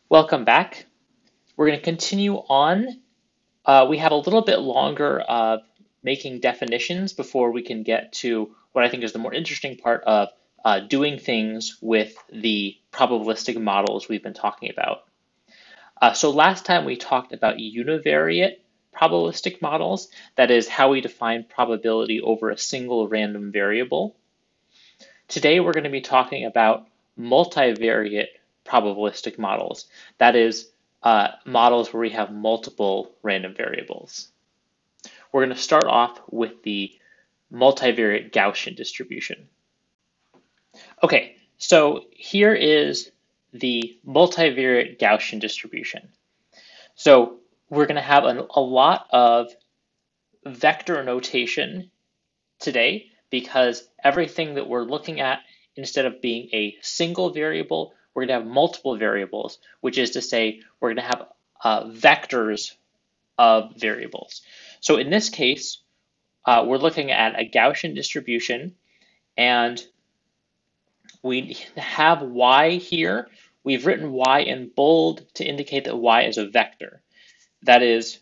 Welcome back. We're going to continue on. We have a little bit longer of making definitions before we can get to what I think is the more interesting part of doing things with the probabilistic models we've been talking about. So last time we talked about univariate probabilistic models, that is how we define probability over a single random variable. Today we're going to be talking about multivariate probabilistic models, that is models where we have multiple random variables. We're going to start off with the multivariate Gaussian distribution. Okay, so here is the multivariate Gaussian distribution. So we're going to have a lot of vector notation today because everything that we're looking at, instead of being a single variable, we're going to have multiple variables, which is to say we're going to have vectors of variables. So in this case, we're looking at a Gaussian distribution, and we have y here. We've written y in bold to indicate that y is a vector. That is,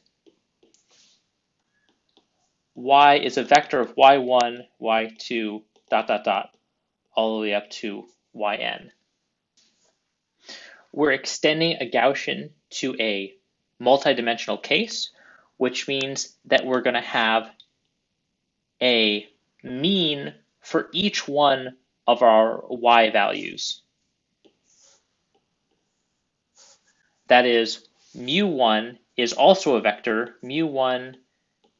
y is a vector of y1, y2, ... all the way up to yn. We're extending a Gaussian to a multidimensional case, which means that we're going to have a mean for each one of our y values. That is, mu1 is also a vector, mu1,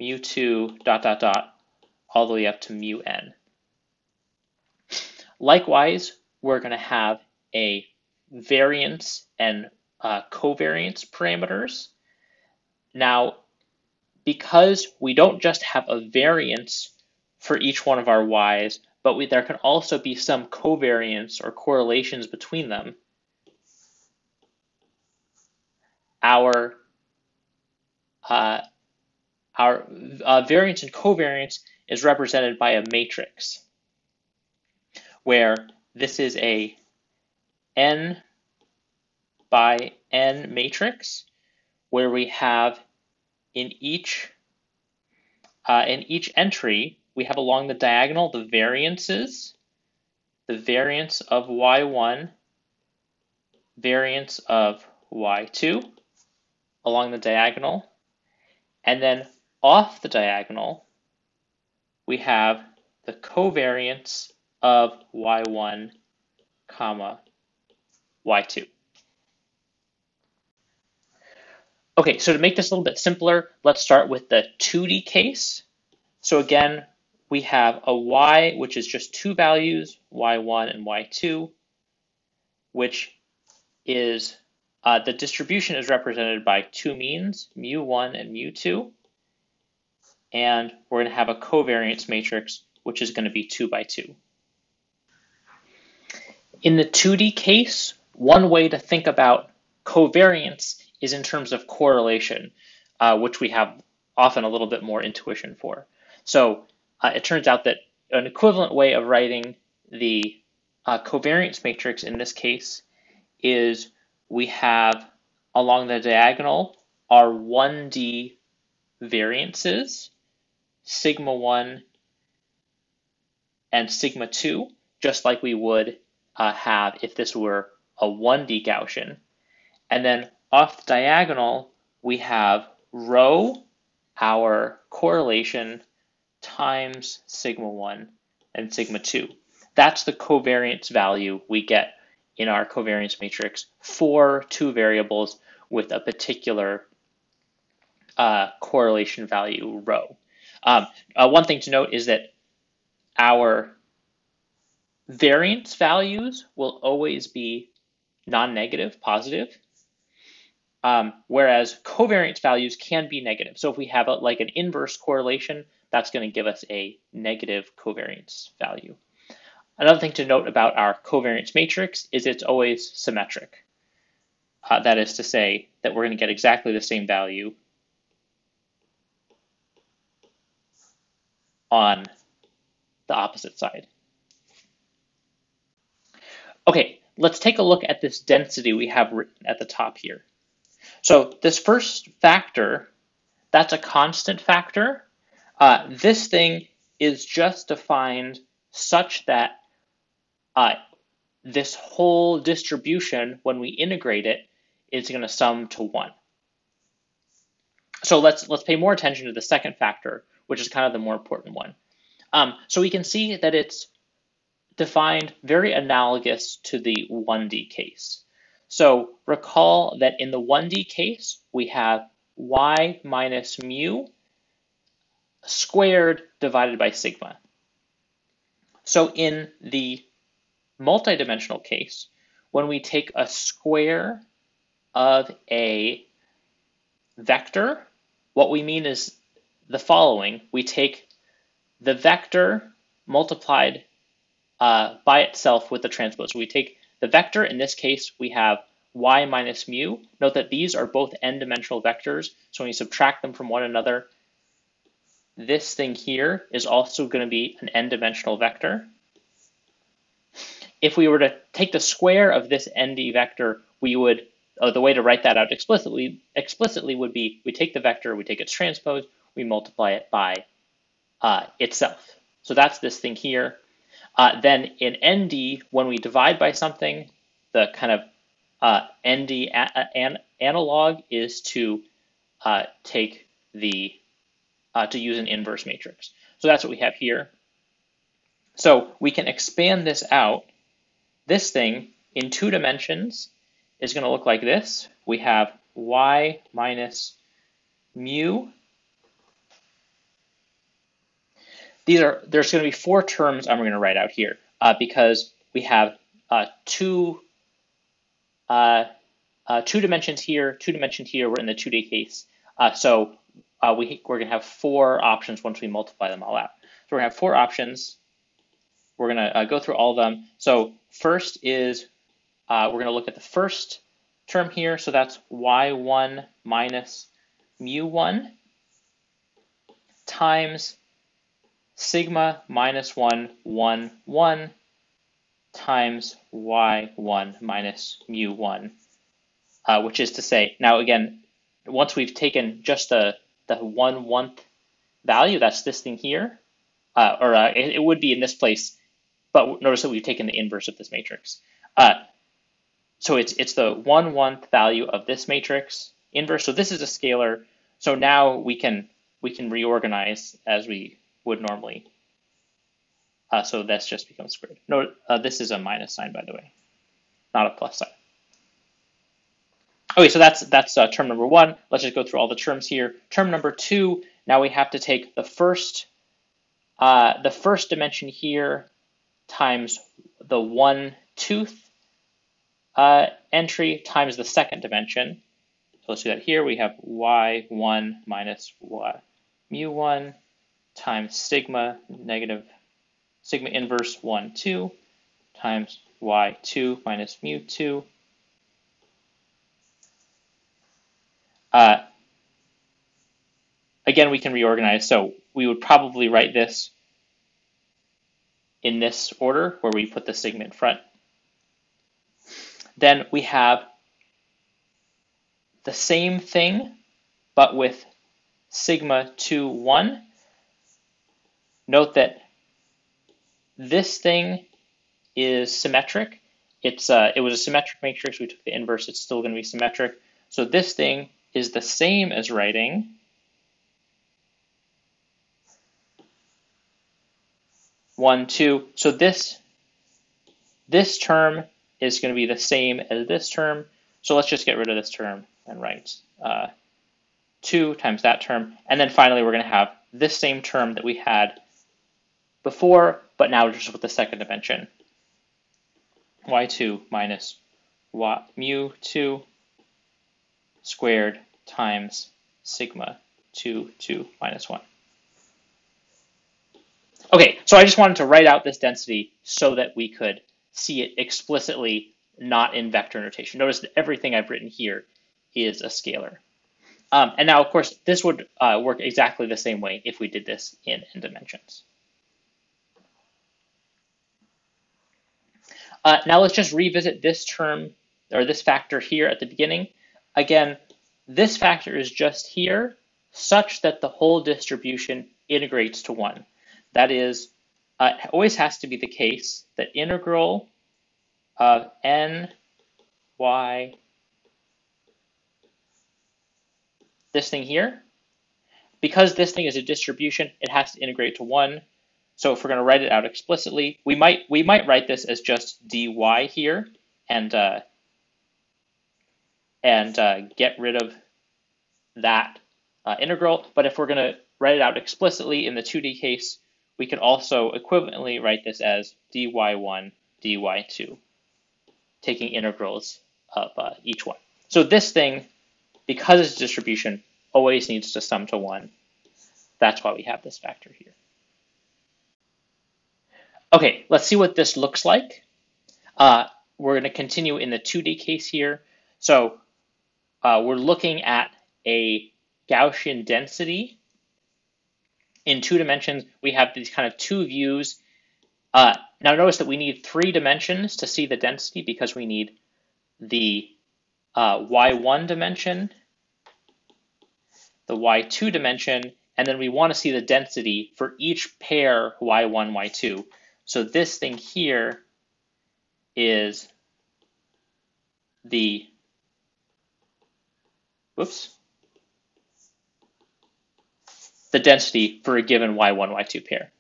mu2, ... all the way up to mun. Likewise, we're going to have a variance and covariance parameters. Now, because we don't just have a variance for each one of our y's, but there can also be some covariance or correlations between them, our variance and covariance is represented by a matrix, where this is a n by n matrix, where we have in each entry, we have along the diagonal the variances, the variance of y1, variance of y2 along the diagonal, and then off the diagonal, we have the covariance of y1, comma, y2. Okay, so to make this a little bit simpler, let's start with the 2D case. So again, we have a y, which is just two values, y1 and y2, which is, the distribution is represented by two means, mu1 and mu2. And we're going to have a covariance matrix, which is going to be 2 by 2. In the 2D case, one way to think about covariance is in terms of correlation, which we have often a little bit more intuition for. So it turns out that an equivalent way of writing the covariance matrix in this case is we have along the diagonal our 1D variances, sigma 1 and sigma 2, just like we would have if this were a 1D Gaussian. And then off the diagonal, we have rho, our correlation, times sigma 1 and sigma 2. That's the covariance value we get in our covariance matrix for two variables with a particular correlation value, rho. One thing to note is that our variance values will always be non-negative, positive, whereas covariance values can be negative. So if we have like an inverse correlation, that's going to give us a negative covariance value. Another thing to note about our covariance matrix is it's always symmetric. That is to say that we're going to get exactly the same value on the opposite side. Okay, let's take a look at this density we have written at the top here. So this first factor, that's a constant factor. This thing is just defined such that this whole distribution, when we integrate it, is going to sum to 1. So let's pay more attention to the second factor, which is kind of the more important one. So we can see that it's defined very analogous to the 1D case. So recall that in the 1D case, we have y minus mu squared divided by sigma. So in the multidimensional case, when we take a square of a vector, what we mean is the following. We take the vector multiplied by itself with the transpose. So we take the vector, in this case, we have y minus mu. Note that these are both n-dimensional vectors, so when you subtract them from one another, this thing here is also going to be an n-dimensional vector. If we were to take the square of this nd vector, we would, the way to write that out explicitly would be, we take the vector, we take its transpose, we multiply it by itself. So that's this thing here. Then in nd, when we divide by something, the kind of nd analog is to take the, to use an inverse matrix. So that's what we have here. So we can expand this out. This thing in 2 dimensions is going to look like this. We have y minus mu. There's going to be 4 terms I'm going to write out here because we have two dimensions here, 2 dimensions here. We're in the 2D case. So we're going to have 4 options once we multiply them all out. So we're going to have 4 options. We're going to go through all of them. So first is, we're going to look at the first term here. So that's y1 minus mu1 times sigma minus 1, 1, 1 times y1 minus mu1, which is to say, now again, once we've taken just the 1/1 value, that's this thing here, it would be in this place, but notice that we've taken the inverse of this matrix. So it's the 1/1 value of this matrix inverse. So this is a scalar. So now we can reorganize as we would normally. So this just becomes squared. No, this is a minus sign, by the way, not a plus sign. Okay, so that's term number 1. Let's just go through all the terms here. Term number 2. Now we have to take the first dimension here times the 1/2 entry times the second dimension. So let's do that here. We have y1 minus y mu1 times sigma inverse 1, 2 times y2 minus mu2. Again, we can reorganize. So we would probably write this in this order where we put the sigma in front. Then we have the same thing, but with sigma 2, 1. Note that this thing is symmetric. It was a symmetric matrix. We took the inverse. It's still going to be symmetric. So this thing is the same as writing one, 2. So this term is going to be the same as this term. So let's just get rid of this term and write 2 times that term. And then finally, we're going to have this same term that we had before, but now just with the second dimension. y2 minus mu2 squared times sigma 2 minus 1. Okay, so I just wanted to write out this density so that we could see it explicitly, not in vector notation. Notice that everything I've written here is a scalar. And now, of course, this would work exactly the same way if we did this in n dimensions. Now let's just revisit this term, or this factor here at the beginning. Again, this factor is just here such that the whole distribution integrates to 1. That is, it always has to be the case that integral of n, y, this thing here, because this thing is a distribution, it has to integrate to 1. So if we're going to write it out explicitly, we might write this as just dy here and get rid of that integral. But if we're going to write it out explicitly in the 2D case, we can also equivalently write this as dy1, dy2, taking integrals of each one. So this thing, because it's a distribution, always needs to sum to 1. That's why we have this factor here. Okay, let's see what this looks like. We're going to continue in the 2D case here. So we're looking at a Gaussian density. In 2 dimensions, we have these kind of 2 views. Now notice that we need 3 dimensions to see the density because we need the y1 dimension, the y2 dimension, and then we want to see the density for each pair y1, y2. So this thing here is the, the density for a given y1, y2 pair.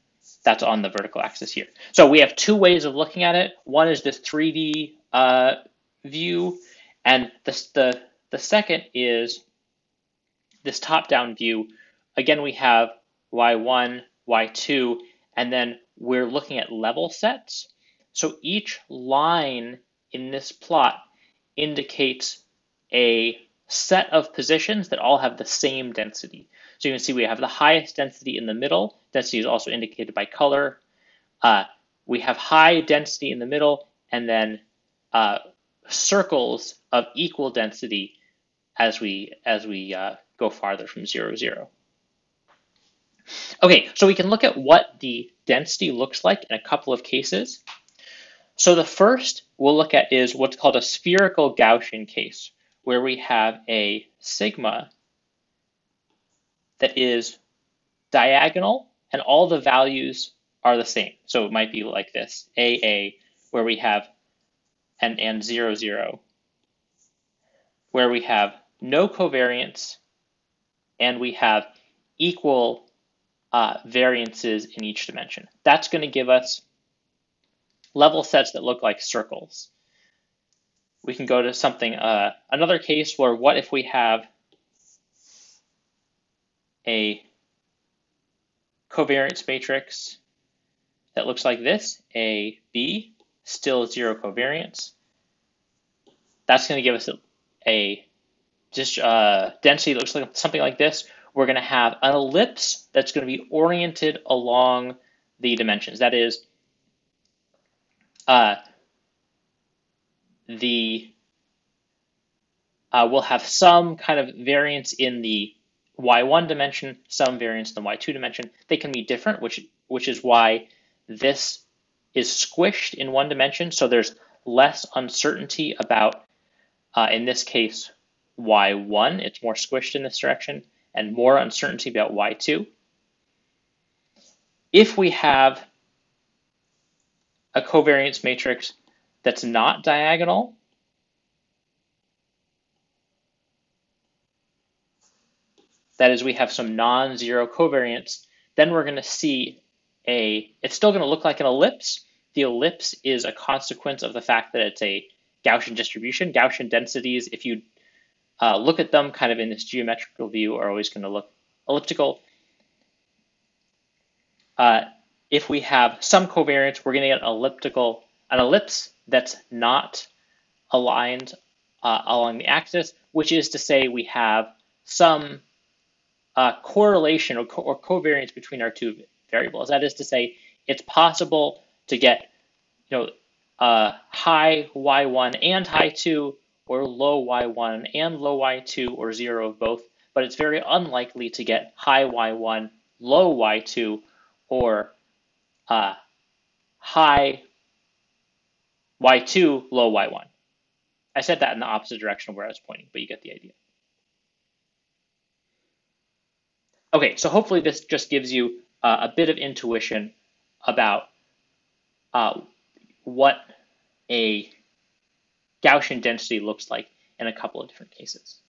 That's on the vertical axis here. So we have 2 ways of looking at it. One is this 3D view, and the second is this top-down view. Again, we have y1, y2, and then we're looking at level sets. So each line in this plot indicates a set of positions that all have the same density. So you can see we have the highest density in the middle. Density is also indicated by color. We have high density in the middle, and then circles of equal density as we go farther from 0, 0. Okay, so we can look at what the density looks like in a couple of cases. So the first we'll look at is what's called a spherical Gaussian case, where we have a sigma that is diagonal and all the values are the same. So it might be like this, AA, where we have and 0, 0, where we have no covariance and we have equal variances in each dimension. That's going to give us level sets that look like circles. We can go to something, another case where what if we have a covariance matrix that looks like this, A, B, still 0 covariance. That's going to give us a density that looks like something like this. We're going to have an ellipse that's going to be oriented along the dimensions. That is, we'll have some kind of variance in the y1 dimension, some variance in the y2 dimension. They can be different, which is why this is squished in 1 dimension. So there's less uncertainty about, in this case, y1. It's more squished in this direction, and more uncertainty about y2. If we have a covariance matrix that's not diagonal, that is, we have some non-zero covariance, then we're going to see it's still going to look like an ellipse. The ellipse is a consequence of the fact that it's a Gaussian distribution. Gaussian densities, if you look at them kind of in this geometrical view, are always going to look elliptical. If we have some covariance, we're going to get an ellipse that's not aligned along the axis, which is to say we have some correlation or covariance between our 2 variables. That is to say, it's possible to get high y1 and high 2, or low y1 and low y2, or 0 of both, but it's very unlikely to get high y1, low y2, or high y2, low y1. I said that in the opposite direction of where I was pointing, but you get the idea. Okay, so hopefully this just gives you a bit of intuition about what a Gaussian density looks like in a couple of different cases.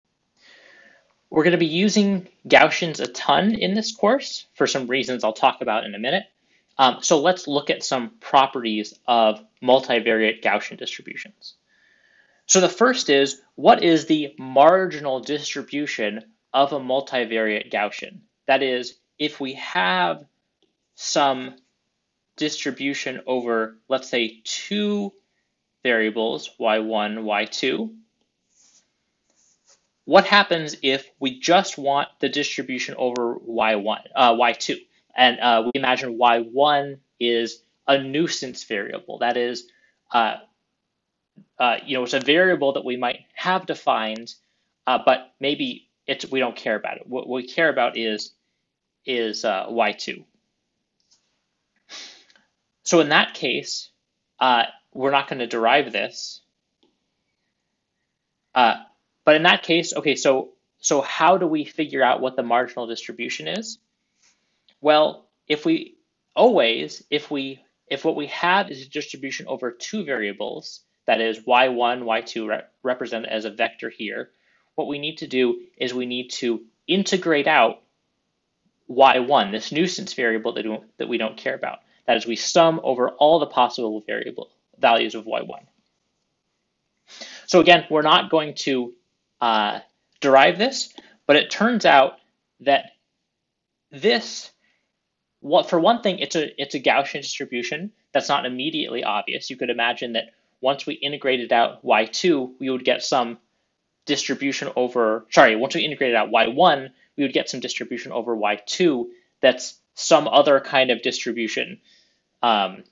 We're going to be using Gaussians a ton in this course for some reasons I'll talk about in a minute. So let's look at some properties of multivariate Gaussian distributions. So the first is, what is the marginal distribution of a multivariate Gaussian? That is, if we have some distribution over, let's say, two variables, y1, y2, what happens if we just want the distribution over y2? And we imagine y1 is a nuisance variable. That is, it's a variable that we might have defined, but maybe we don't care about it. What we care about is y2. So in that case, we're not going to derive this. But in that case, okay, so how do we figure out what the marginal distribution is? Well, if what we have is a distribution over two variables, that is y1, y2 represented as a vector here, what we need to do is we need to integrate out y1, this nuisance variable that we don't care about. That is, we sum over all the possible variable values of y1. So again, we're not going to derive this, but it turns out that this, for one thing, it's a Gaussian distribution that's not immediately obvious. You could imagine that once we integrated out y2, we would get some distribution over, once we integrated out y1, we would get some distribution over y2 that's some other kind of distribution. Could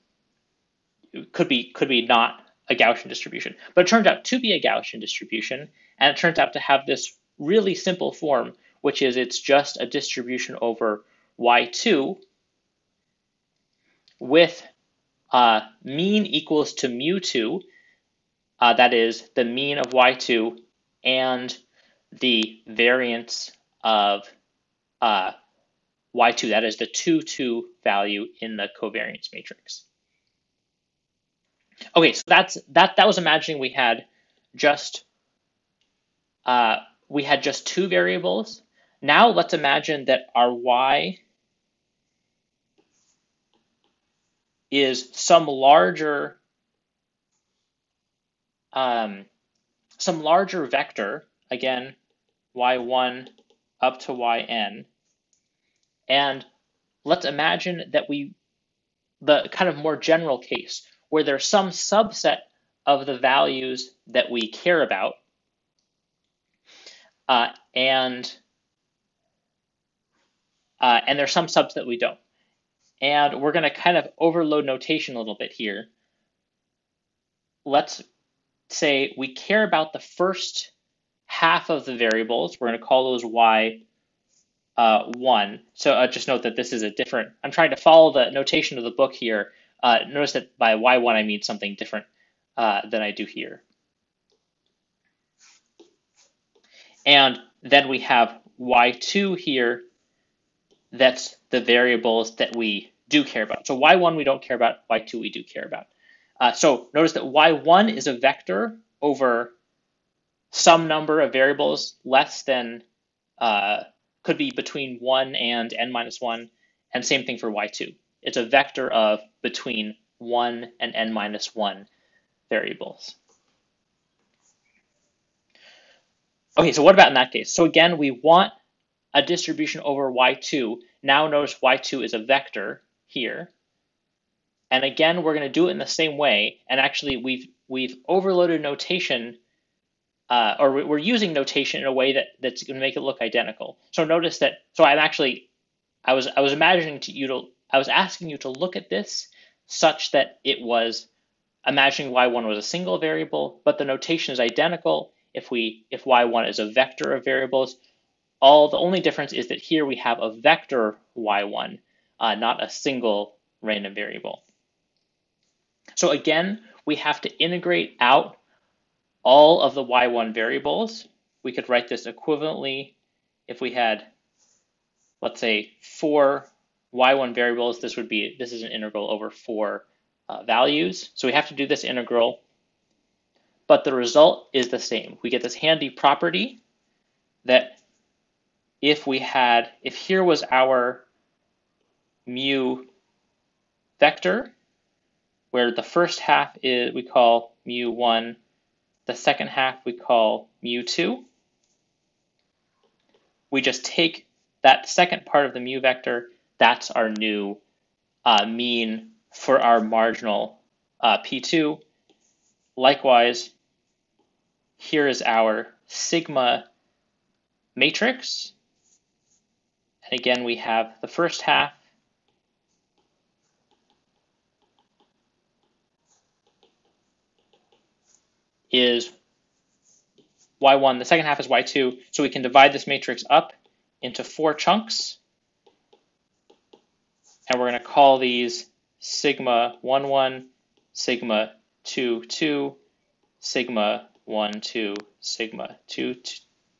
be not a Gaussian distribution, but it turned out to be a Gaussian distribution, and it turns out to have this really simple form, which is it's just a distribution over y2 with mean equals to mu2, that is the mean of y2 and the variance of y2, that is the 2, value in the covariance matrix. Okay, so that was imagining we had just two variables. Now let's imagine that our y is some larger vector, again, y1 up to yn, and let's imagine that the kind of more general case where there's some subset of the values that we care about, and there's some subs that we don't. And we're going to kind of overload notation a little bit here. Let's say we care about the first half of the variables. We're going to call those y1. So just note that this is a different, I'm trying to follow the notation of the book here. Notice that by y1 I mean something different than I do here. And then we have y2 here. That's the variables that we do care about. So y1 we don't care about, y2 we do care about. So notice that y1 is a vector over some number of variables less than, could be between 1 and n-1, and same thing for y2. It's a vector of between 1 and n-1 variables. Okay, so what about in that case? So again, we want a distribution over y2. Now notice y2 is a vector here. And again, we're going to do it in the same way. And actually, we've overloaded notation, or we're using notation in a way that's going to make it look identical. So notice that. So I was asking you to look at this such that it was imagining y1 was a single variable, but the notation is identical if y1 is a vector of variables. The only difference is that here we have a vector y1, not a single random variable. So again, we have to integrate out all of the y1 variables. We could write this equivalently if we had, let's say, 4 y1 variables. This is an integral over 4 values. So we have to do this integral, but the result is the same. We get this handy property that if here was our mu vector, where the first half we call mu1, the second half we call mu2. We just take that second part of the mu vector, that's our new mean for our marginal P2. Likewise, here is our sigma matrix. And again, we have the first half is y1, the second half is y2, so we can divide this matrix up into 4 chunks, and we're going to call these sigma 1, 1, sigma 2, 2, sigma 1, 2, sigma 2,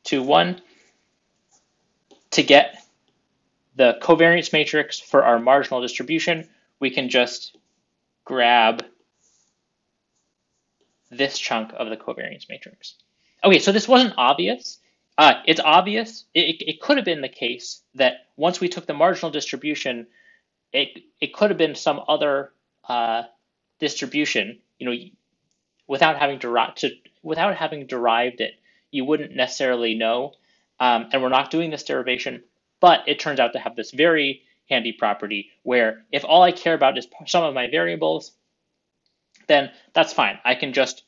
2, 1, to get the covariance matrix for our marginal distribution. We can just grab this chunk of the covariance matrix. Okay, so this wasn't obvious. It's obvious. It could have been the case that once we took the marginal distribution, it could have been some other distribution. Without having derived it, you wouldn't necessarily know. And we're not doing this derivation, but it turns out to have this very handy property where if all I care about is some of my variables, then that's fine. I can just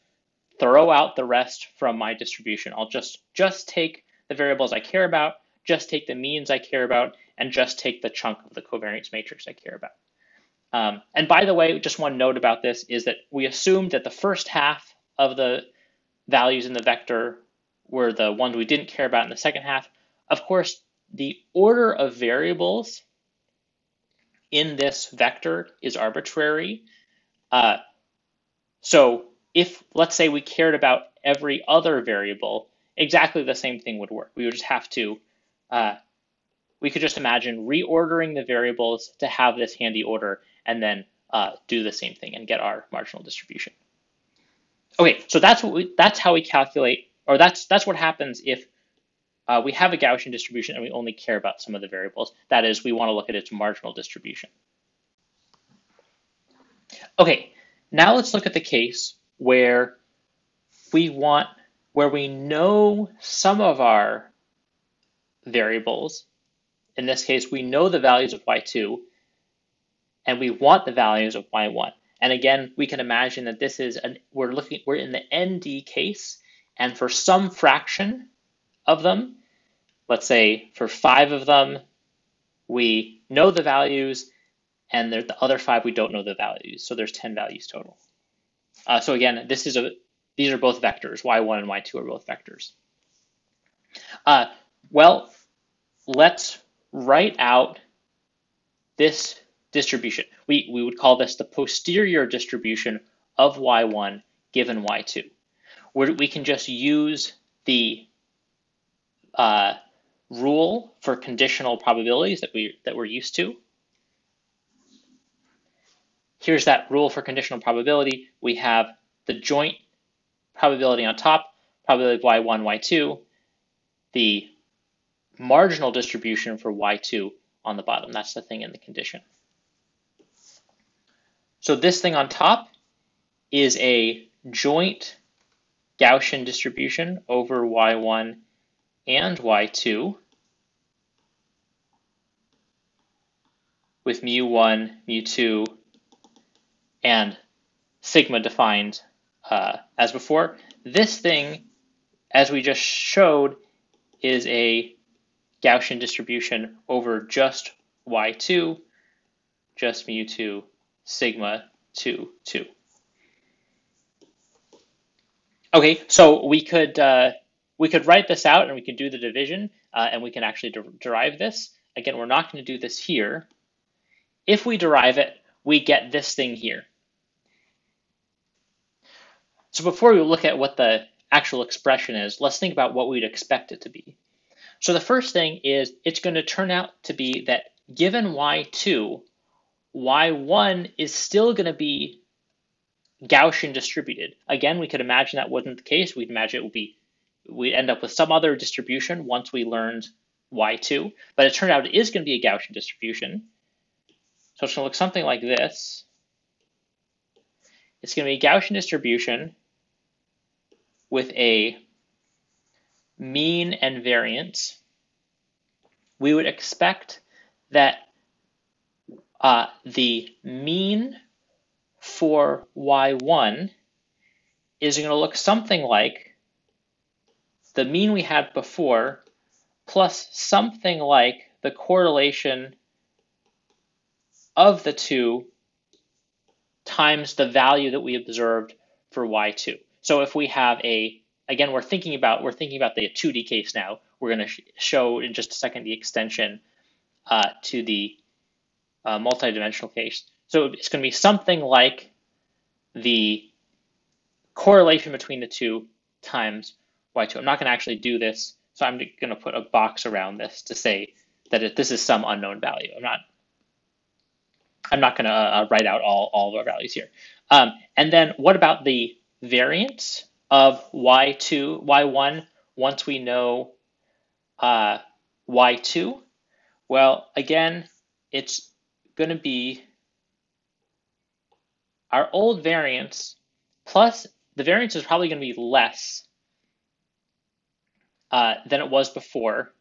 throw out the rest from my distribution. I'll just take the variables I care about, just take the means I care about, and just take the chunk of the covariance matrix I care about. And by the way, just one note about this is that we assumed that the first half of the values in the vector were the ones we didn't care about in the second half. Of course, the order of variables in this vector is arbitrary. So if, let's say, we cared about every other variable, exactly the same thing would work. We would just have to, we could just imagine reordering the variables to have this handy order and then do the same thing and get our marginal distribution. Okay, so that's how we calculate, or that's what happens if we have a Gaussian distribution and we only care about some of the variables. That is, we want to look at its marginal distribution. Okay, now let's look at the case where we know some of our variables. In this case, we know the values of y2, and we want the values of y1. And again, we can imagine that this is we're in the ND case, and for some fraction of them, let's say for 5 of them, we know the values, and the other 5 we don't know the values. So there's 10 values total. So again, these are both vectors. Y1 and Y2 are both vectors. Well, let's write out this distribution. We would call this the posterior distribution of Y1 given Y2. We can just use the rule for conditional probabilities that we're used to. Here's that rule for conditional probability. We have the joint probability on top, probability of y1, y2, the marginal distribution for y2 on the bottom. That's the thing in the condition. So this thing on top is a joint Gaussian distribution over y1 and y2 with mu1, mu2, and sigma defined as before. This thing, as we just showed, is a Gaussian distribution over just y2, just mu2, sigma 2, 2. Okay, so we could write this out and we could do the division and we can actually derive this. Again, we're not going to do this here. If we derive it, we get this thing here. So before we look at what the actual expression is, let's think about what we'd expect it to be. So the first thing is it's going to turn out to be that given y2, y1 is still going to be Gaussian distributed. Again, we could imagine that wasn't the case. We'd imagine it would be, we'd end up with some other distribution once we learned y2, but it turned out it is going to be a Gaussian distribution. So it's going to look something like this. It's going to be a Gaussian distribution with a mean and variance. We would expect that the mean for y1 is going to look something like the mean we had before plus something like the correlation of the two times the value that we observed for y2. So if we have again, we're thinking about the 2D case now. We're going to show in just a second the extension to the multidimensional case. So it's going to be something like the correlation between the two times y2. I'm not going to actually do this, so I'm going to put a box around this to say that this is some unknown value. I'm not going to write out all of our values here. And then what about the variance of y1 once we know y2? Well, again, it's going to be our old variance plus the variance is probably going to be less than it was before.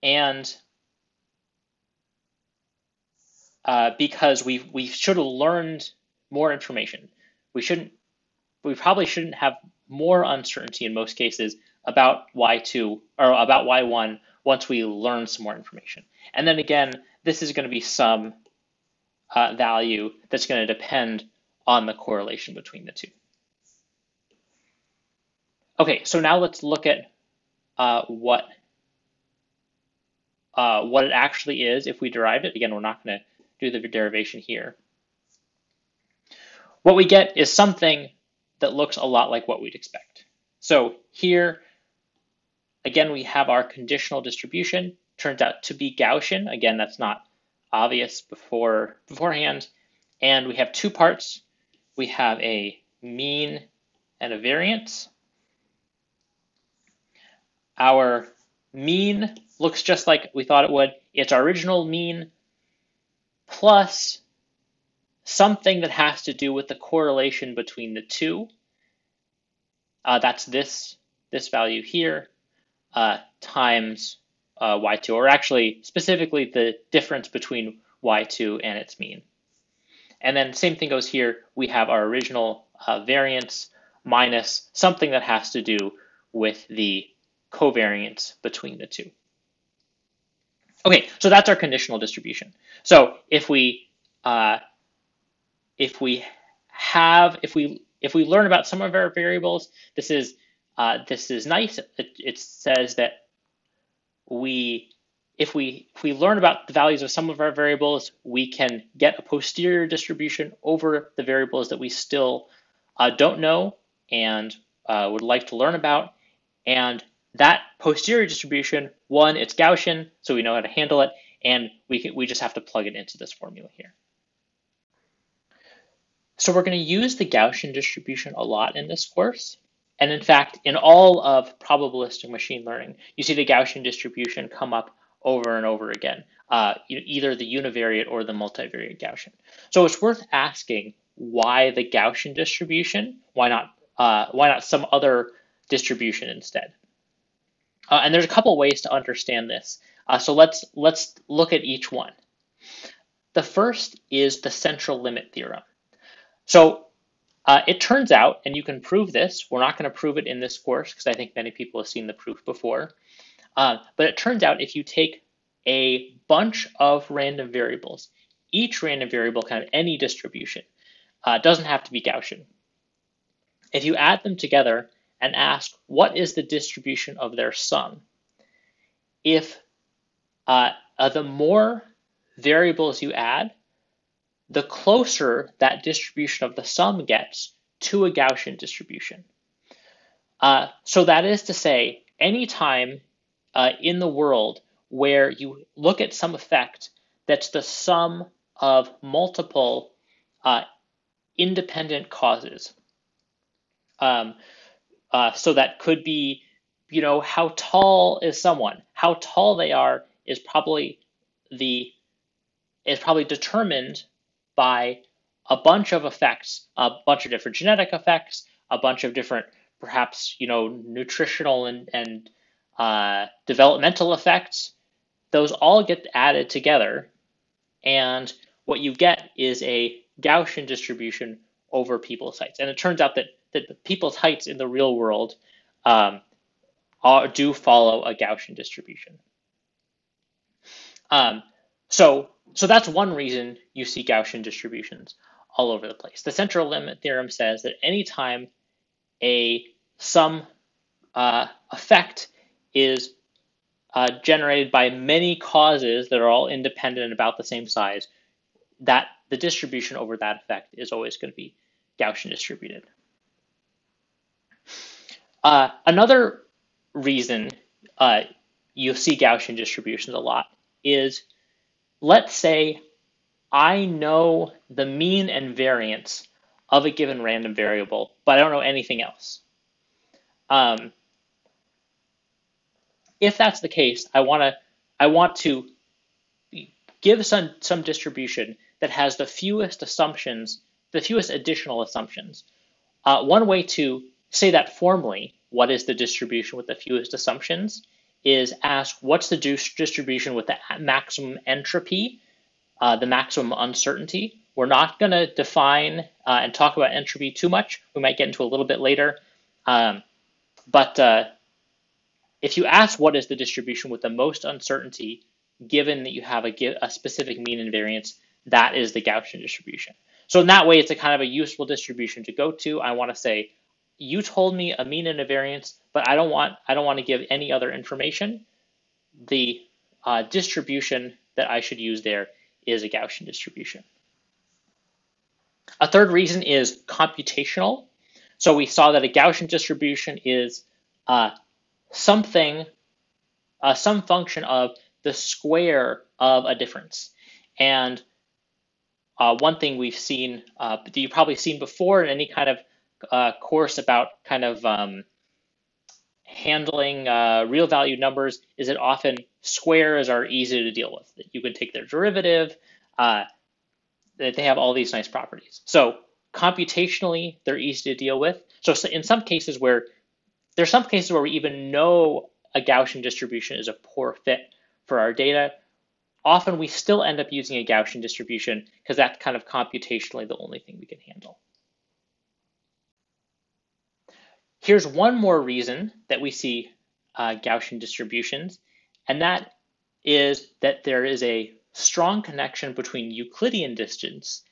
And because we should have learned more information. We probably shouldn't have more uncertainty in most cases about y2 or about y1 once we learn some more information. And then again, this is going to be some value that's going to depend on the correlation between the two. Okay, so now let's look at what it actually is if we derive it. Again, we're not going to do the derivation here. What we get is something that looks a lot like what we'd expect. So here, again, we have our conditional distribution. Turns out to be Gaussian. Again, that's not obvious beforehand. And we have two parts. We have a mean and a variance. Our mean looks just like we thought it would. It's our original mean plus something that has to do with the correlation between the two. That's this value here times y2, or actually specifically the difference between y2 and its mean. And then same thing goes here. We have our original variance minus something that has to do with the covariance between the two. Okay, so that's our conditional distribution. So if we learn about some of our variables, this is nice. It says that if we learn about the values of some of our variables, we can get a posterior distribution over the variables that we still don't know and would like to learn about. And that posterior distribution, one, it's Gaussian, so we know how to handle it, and we just have to plug it into this formula here. So we're going to use the Gaussian distribution a lot in this course. And in fact, in all of probabilistic machine learning, you see the Gaussian distribution come up over and over again, either the univariate or the multivariate Gaussian. So it's worth asking why the Gaussian distribution? Why not some other distribution instead? And there's a couple ways to understand this. So let's look at each one. The first is the central limit theorem. So it turns out, and you can prove this, we're not going to prove it in this course because I think many people have seen the proof before, but it turns out if you take a bunch of random variables, each random variable, kind of any distribution, doesn't have to be Gaussian. If you add them together and ask what is the distribution of their sum, if the more variables you add, the closer that distribution of the sum gets to a Gaussian distribution. So that is to say, anytime in the world where you look at some effect that's the sum of multiple independent causes. So that could be, how tall is someone? How tall they are is probably determined by a bunch of effects, a bunch of different genetic effects, a bunch of different, perhaps, nutritional and developmental effects. Those all get added together, and what you get is a Gaussian distribution over people's heights. And it turns out that the people's heights in the real world do follow a Gaussian distribution. So that's one reason you see Gaussian distributions all over the place. The central limit theorem says that anytime some effect is generated by many causes that are all independent and about the same size, that the distribution over that effect is always going to be Gaussian distributed. Another reason you see Gaussian distributions a lot is, let's say I know the mean and variance of a given random variable, but I don't know anything else. If that's the case, I want to give some distribution that has the fewest assumptions, the fewest additional assumptions. One way to say that formally, what is the distribution with the fewest assumptions, is ask what's the distribution with the maximum entropy, the maximum uncertainty. We're not going to define and talk about entropy too much. We might get into a little bit later. But if you ask what is the distribution with the most uncertainty, given that you have a specific mean and variance, that is the Gaussian distribution. So in that way, it's a kind of a useful distribution to go to. I want to say, you told me a mean and a variance, but I don't want to give any other information. The distribution that I should use there is a Gaussian distribution. A third reason is computational. So we saw that a Gaussian distribution is some function of the square of a difference. And one thing we've seen, that you've probably seen before in any kind of course about kind of handling real value numbers, is that often squares are easy to deal with. You can take their derivative, that they have all these nice properties. So computationally, they're easy to deal with. So in some cases there's some cases where we even know a Gaussian distribution is a poor fit for our data. Often we still end up using a Gaussian distribution because that's kind of computationally the only thing we can handle. Here's one more reason that we see Gaussian distributions, and that is that there is a strong connection between Euclidean distance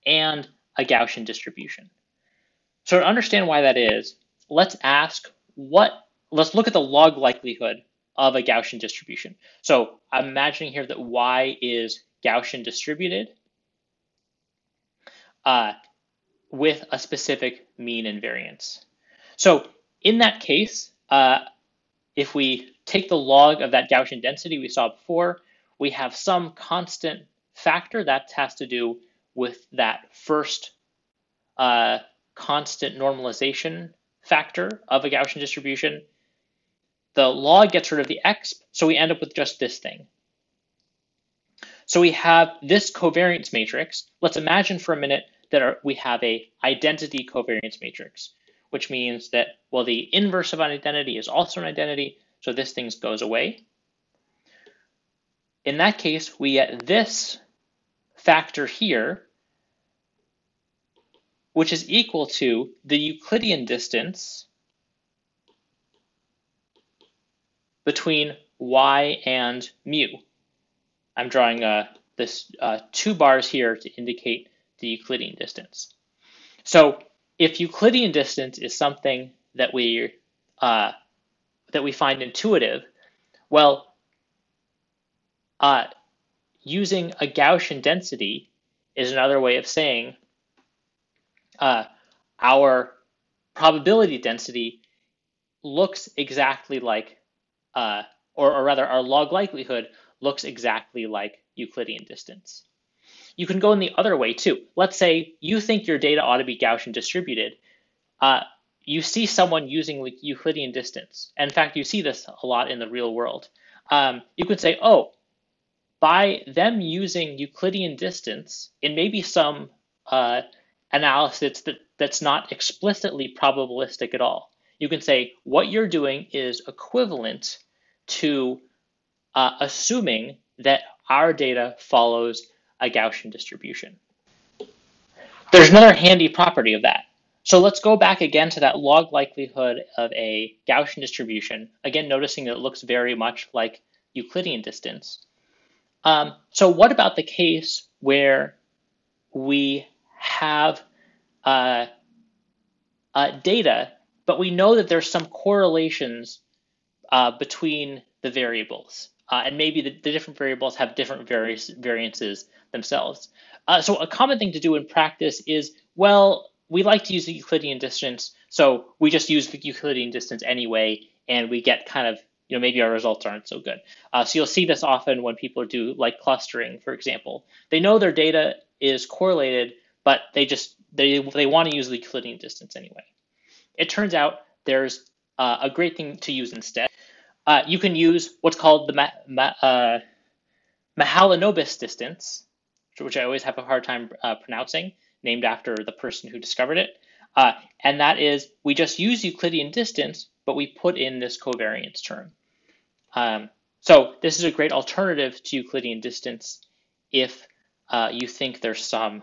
and a Gaussian distribution. So to understand why that is, let's look at the log likelihood of a Gaussian distribution. So I'm imagining here that y is Gaussian distributed with a specific mean and variance. So in that case, if we take the log of that Gaussian density we saw before, we have some constant factor that has to do with that first constant normalization factor of a Gaussian distribution. The log gets rid of the exp, so we end up with just this thing. So we have this covariance matrix. Let's imagine for a minute that we have a identity covariance matrix, which means that, well, the inverse of an identity is also an identity, so this thing goes away. In that case, we get this factor here, which is equal to the Euclidean distance between y and mu. I'm drawing this 2 bars here to indicate the Euclidean distance. So if Euclidean distance is something that we find intuitive, well, using a Gaussian density is another way of saying our probability density looks exactly like, or rather our log likelihood looks exactly like Euclidean distance. You can go in the other way too. Let's say you think your data ought to be Gaussian distributed. Uh, you see someone using Euclidean distance. And in fact, you see this a lot in the real world. You could say, oh, by them using Euclidean distance in maybe some analysis that's not explicitly probabilistic at all, you can say what you're doing is equivalent to assuming that our data follows a Gaussian distribution. There's another handy property of that. So let's go back again to that log likelihood of a Gaussian distribution, again noticing that it looks very much like Euclidean distance. So what about the case where we have data, but we know that there's some correlations between the variables, and maybe the different variables have different variances themselves. So a common thing to do in practice is, well, we like to use the Euclidean distance, so we just use the Euclidean distance anyway, and we get kind of, maybe our results aren't so good. So you'll see this often when people do like clustering, for example. They know their data is correlated, but they want to use the Euclidean distance anyway. It turns out there's a great thing to use instead. You can use what's called the Mahalanobis distance, which I always have a hard time pronouncing, named after the person who discovered it. And that is, we just use Euclidean distance, but we put in this covariance term. So this is a great alternative to Euclidean distance if you think there's some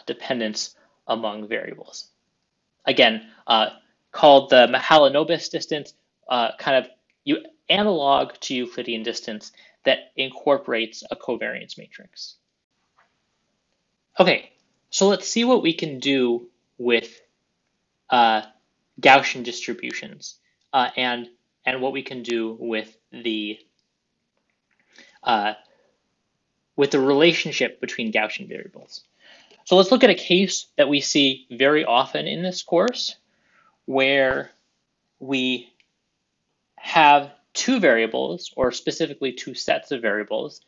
dependence among variables. Again, called the Mahalanobis distance, kind of analog to Euclidean distance that incorporates a covariance matrix. Okay, so let's see what we can do with Gaussian distributions and what we can do with the relationship between Gaussian variables. So let's look at a case that we see very often in this course, where we have two variables, or specifically two sets of variables.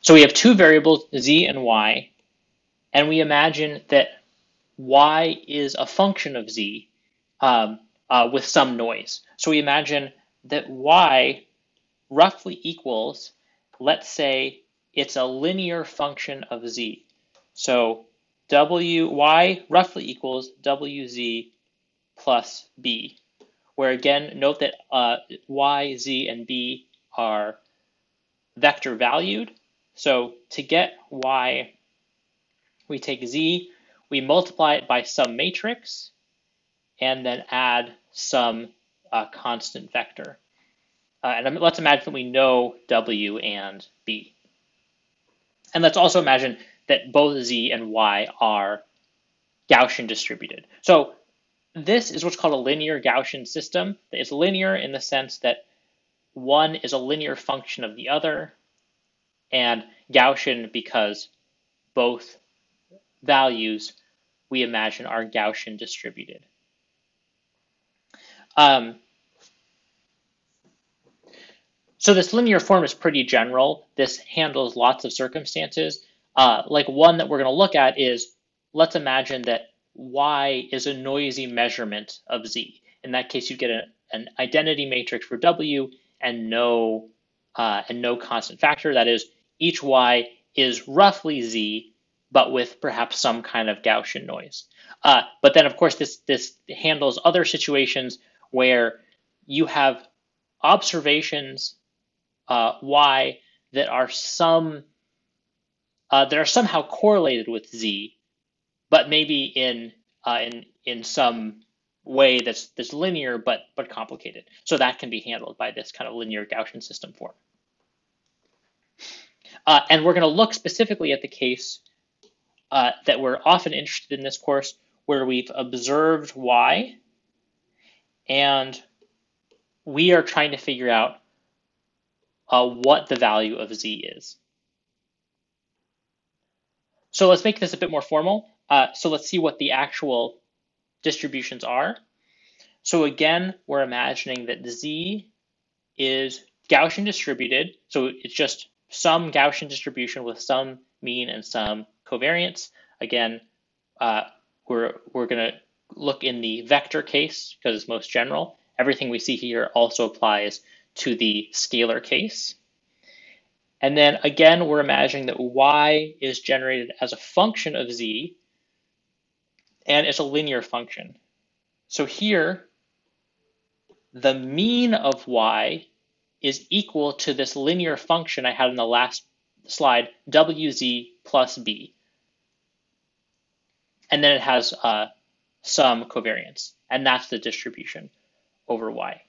So we have two variables, z and y, and we imagine that y is a function of z with some noise. So we imagine that y roughly equals, let's say it's a linear function of z. So y roughly equals wz plus b, where again, note that y, z, and b are vector valued. So to get y, we take z, we multiply it by some matrix, and then add some constant vector. And let's imagine that we know w and b. And let's also imagine that both z and y are Gaussian distributed. So this is what's called a linear Gaussian system. It's linear in the sense that one is a linear function of the other, and Gaussian because both values we imagine are Gaussian distributed. So this linear form is pretty general. This handles lots of circumstances. Like one that we're going to look at is, let's imagine that y is a noisy measurement of z. In that case, you get an identity matrix for w and no constant factor. That is, each y is roughly z, but with perhaps some kind of Gaussian noise. But then, of course, this handles other situations where you have observations y that are somehow correlated with z, but maybe in some way that's linear but complicated. So that can be handled by this kind of linear Gaussian system form. And we're going to look specifically at the case that we're often interested in this course, where we've observed y, and we are trying to figure out what the value of z is. So let's make this a bit more formal. So let's see what the actual distributions are. So again, we're imagining that Z is Gaussian distributed. So it's just some Gaussian distribution with some mean and some covariance. Again, we're going to look in the vector case because it's most general. Everything we see here also applies to the scalar case. And then again, we're imagining that y is generated as a function of z, and it's a linear function. So here, the mean of y is equal to this linear function I had in the last slide, wz plus b. And then it has some covariance, and that's the distribution over y.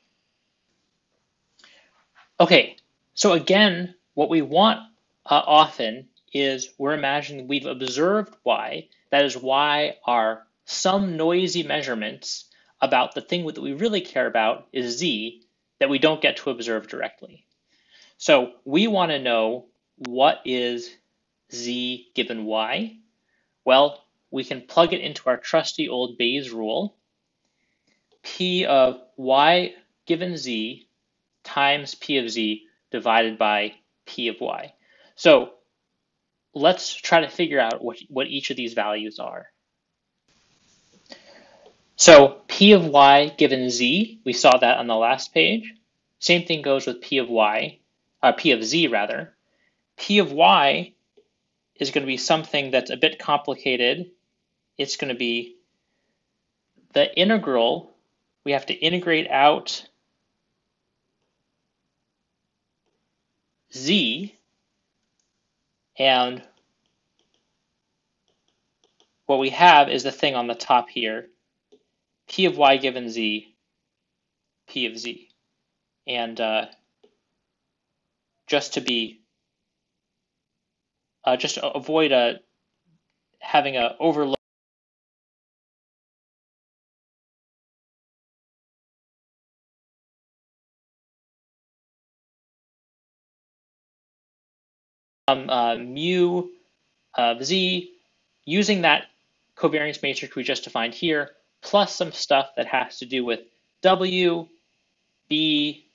Okay, so again, what we want often is we're imagining we've observed y, that is y are some noisy measurements about the thing that we really care about is z that we don't get to observe directly. So we want to know what is z given y. Well, we can plug it into our trusty old Bayes rule. P of y given z times P of z divided by P of y. So let's try to figure out what each of these values are. So P of y given z, we saw that on the last page. Same thing goes with P of y, P of z rather. P of y is going to be something that's a bit complicated. It's going to be the integral. We have to integrate out z, and what we have is the thing on the top here, P of y given z, P of z. And just to avoid having an overload, mu of z, using that covariance matrix we just defined here, plus some stuff that has to do with w, b,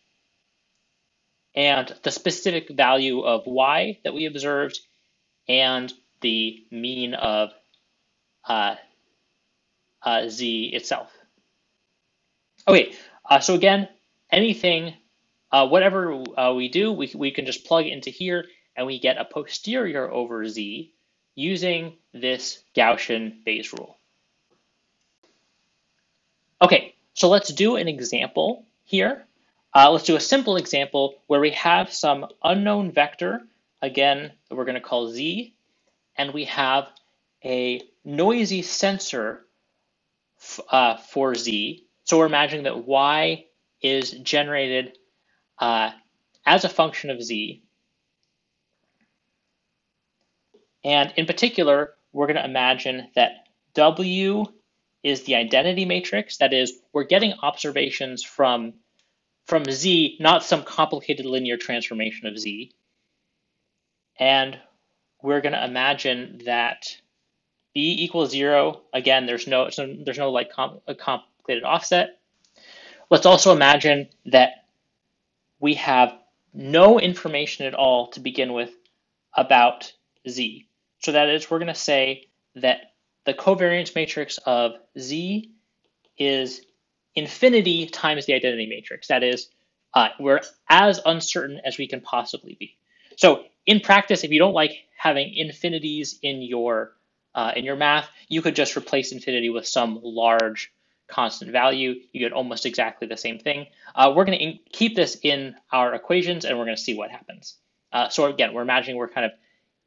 and the specific value of y that we observed, and the mean of z itself. Okay, so again, anything, whatever we do, we can just plug it into here, and we get a posterior over z using this Gaussian Bayes rule. Okay, so let's do an example here. Let's do a simple example where we have some unknown vector, again, that we're going to call z, and we have a noisy sensor for z. So we're imagining that y is generated as a function of z. And in particular, we're going to imagine that w is the identity matrix. That is, we're getting observations from z, not some complicated linear transformation of z. And we're going to imagine that b equals 0. Again, there's no like complicated offset. Let's also imagine that we have no information at all to begin with about z. So that is, we're going to say that the covariance matrix of z is infinity times the identity matrix. That is, we're as uncertain as we can possibly be. So in practice, if you don't like having infinities in your math, you could just replace infinity with some large constant value. You get almost exactly the same thing. We're going to keep this in our equations, and we're going to see what happens. So again, we're imagining we're kind of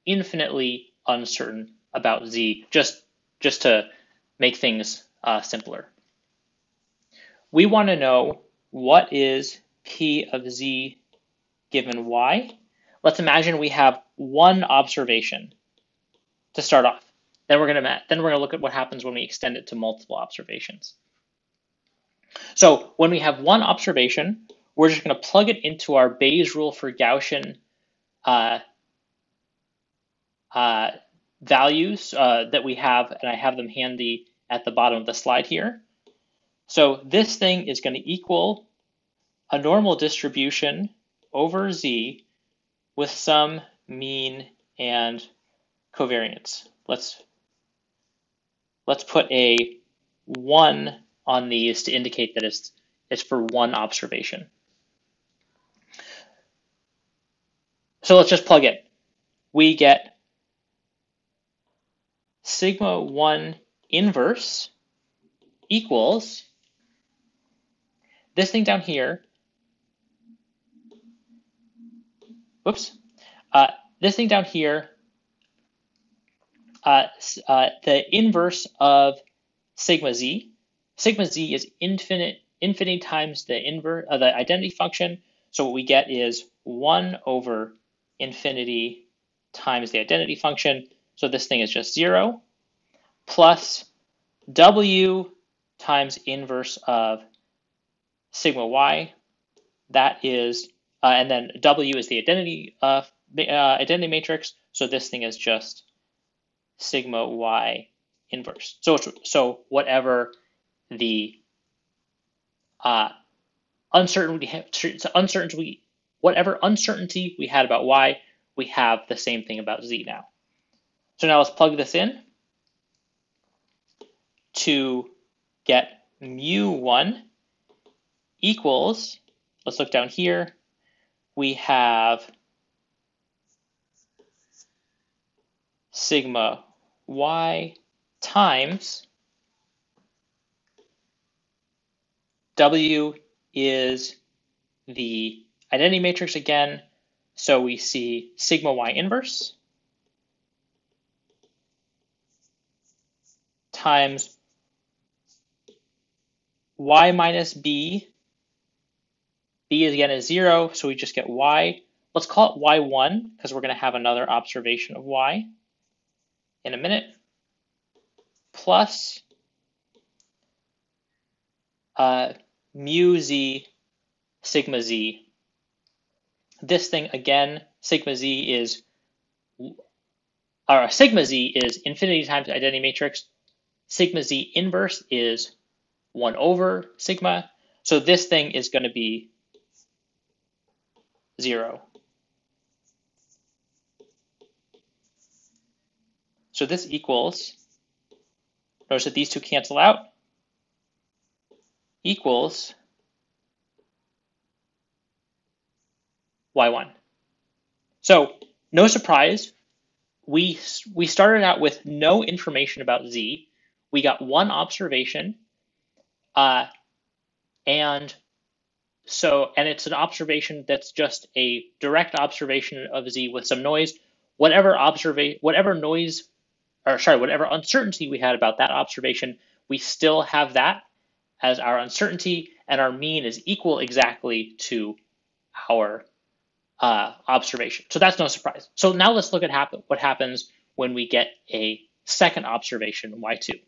infinitely uncertain about z, just to make things simpler. We want to know what is P of z given y. Let's imagine we have one observation to start off. Then we're going to look at what happens when we extend it to multiple observations. So when we have one observation, we're just going to plug it into our Bayes rule for Gaussian values that we have, and I have them handy at the bottom of the slide here. So this thing is going to equal a normal distribution over z with some mean and covariance. Let's put a 1 on these to indicate that it's for one observation. So let's just plug in. We get sigma 1 inverse equals this thing down here. Whoops. This thing down here, the inverse of sigma z. Sigma z is infinity times the inverse of the identity function. So what we get is 1 over infinity times the identity function. So this thing is just 0 plus w times inverse of sigma y. That is, and then w is the identity matrix. So this thing is just sigma y inverse. So whatever the whatever uncertainty we had about y, we have the same thing about z now. So now let's plug this in to get mu1 equals, let's look down here, we have sigma y times w is the identity matrix again, so we see sigma y inverse times y minus b. B is again is 0, so we just get y. Let's call it y1 because we're going to have another observation of y in a minute, plus mu z sigma z. This thing again, sigma z is infinity times identity matrix. Sigma z inverse is 1 over sigma. So this thing is going to be 0. So this equals, notice that these two cancel out, equals y1. So no surprise, we started out with no information about z. We got one observation, and it's an observation that's just a direct observation of z with some noise. Whatever uncertainty we had about that observation, we still have that as our uncertainty, and our mean is equal exactly to our observation. So that's no surprise. So now let's look at what happens when we get a second observation, y2.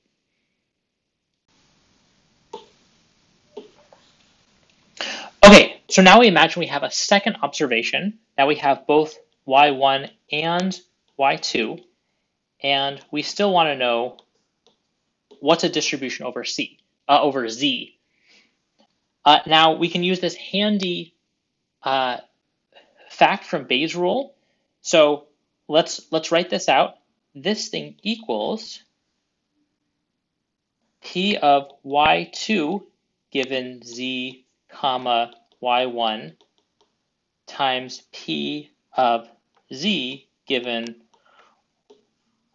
Okay, so now we imagine we have a second observation. Now we have both y1 and y2, and we still want to know what's a distribution over z. Now we can use this handy fact from Bayes' rule. So let's write this out. This thing equals p of y2 given z comma y1 times p of z given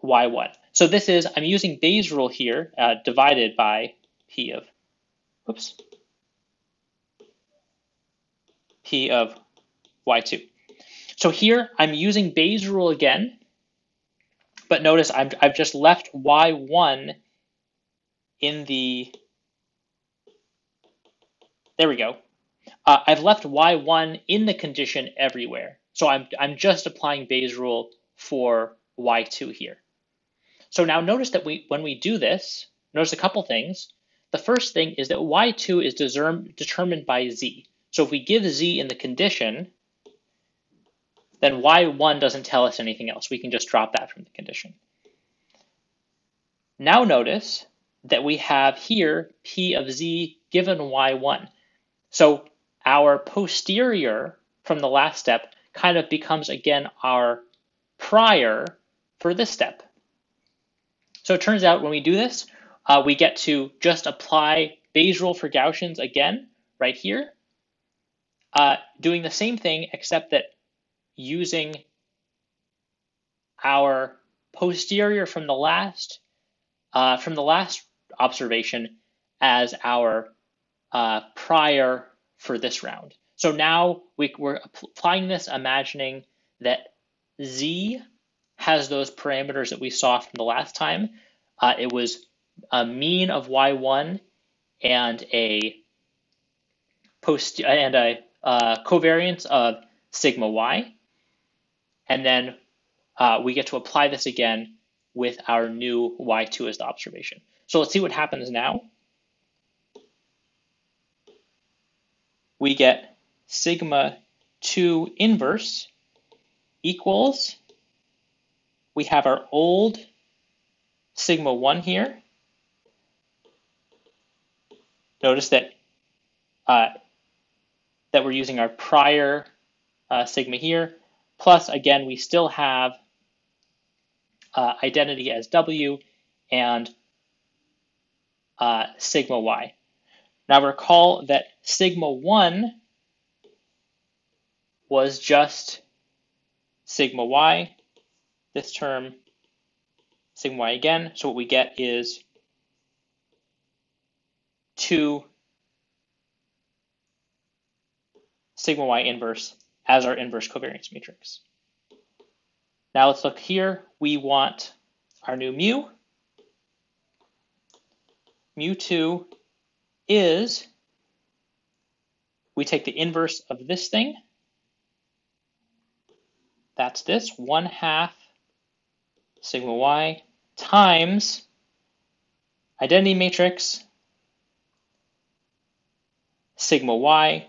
y1. So this is, I'm using Bayes' rule here, divided by p of y2. So here I'm using Bayes' rule again, but notice I've just left y1 in the, there we go. I've left y1 in the condition everywhere. So I'm just applying Bayes' rule for y2 here. So now notice that when we do this, notice a couple things. The first thing is that y2 is determined by z. So if we give z in the condition, then y1 doesn't tell us anything else. We can just drop that from the condition. Now notice that we have here P of Z given Y1. So our posterior from the last step kind of becomes again our prior for this step. So it turns out when we do this, we get to just apply Bayes' rule for Gaussians again, right here, doing the same thing except that using our posterior from the last observation as our prior for this round. So now we're applying this, imagining that Z has those parameters that we saw from the last time. It was a mean of Y1 and a covariance of sigma Y. And then we get to apply this again with our new Y2 as the observation. So let's see what happens now. We get sigma 2 inverse equals, we have our old sigma 1 here. Notice that that we're using our prior sigma here, plus again we still have identity as W and sigma Y. Now recall that sigma 1 was just sigma Y, this term sigma Y again, so what we get is 2 sigma Y inverse as our inverse covariance matrix. Now let's look here, we want our new mu. Mu2 is, we take the inverse of this thing, that's this, 1/2 sigma Y times identity matrix sigma Y,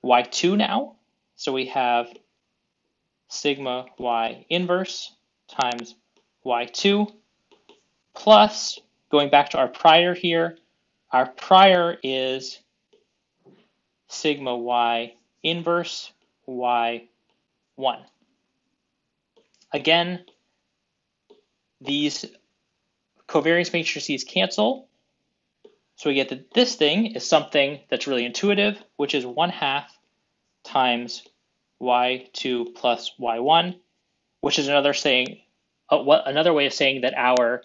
Y2 now. So we have sigma Y inverse times Y2 plus, going back to our prior here, our prior is sigma Y inverse Y1. Again, these covariance matrices cancel. So we get that this thing is something that's really intuitive, which is 1/2 times Y2 plus Y1, which is another way of saying that our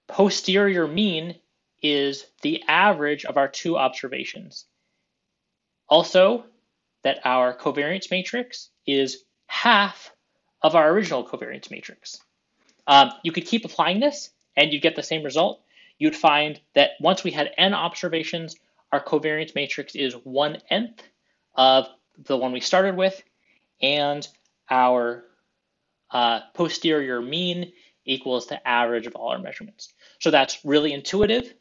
posterior mean is the average of our two observations. Also, that our covariance matrix is half of our original covariance matrix. You could keep applying this and you'd get the same result. You'd find that once we had n observations, our covariance matrix is 1/n of the one we started with, and our posterior mean equals the average of all our measurements. So that's really intuitive,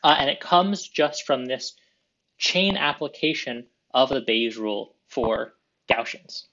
and it comes just from this chain application of the Bayes rule for Gaussians.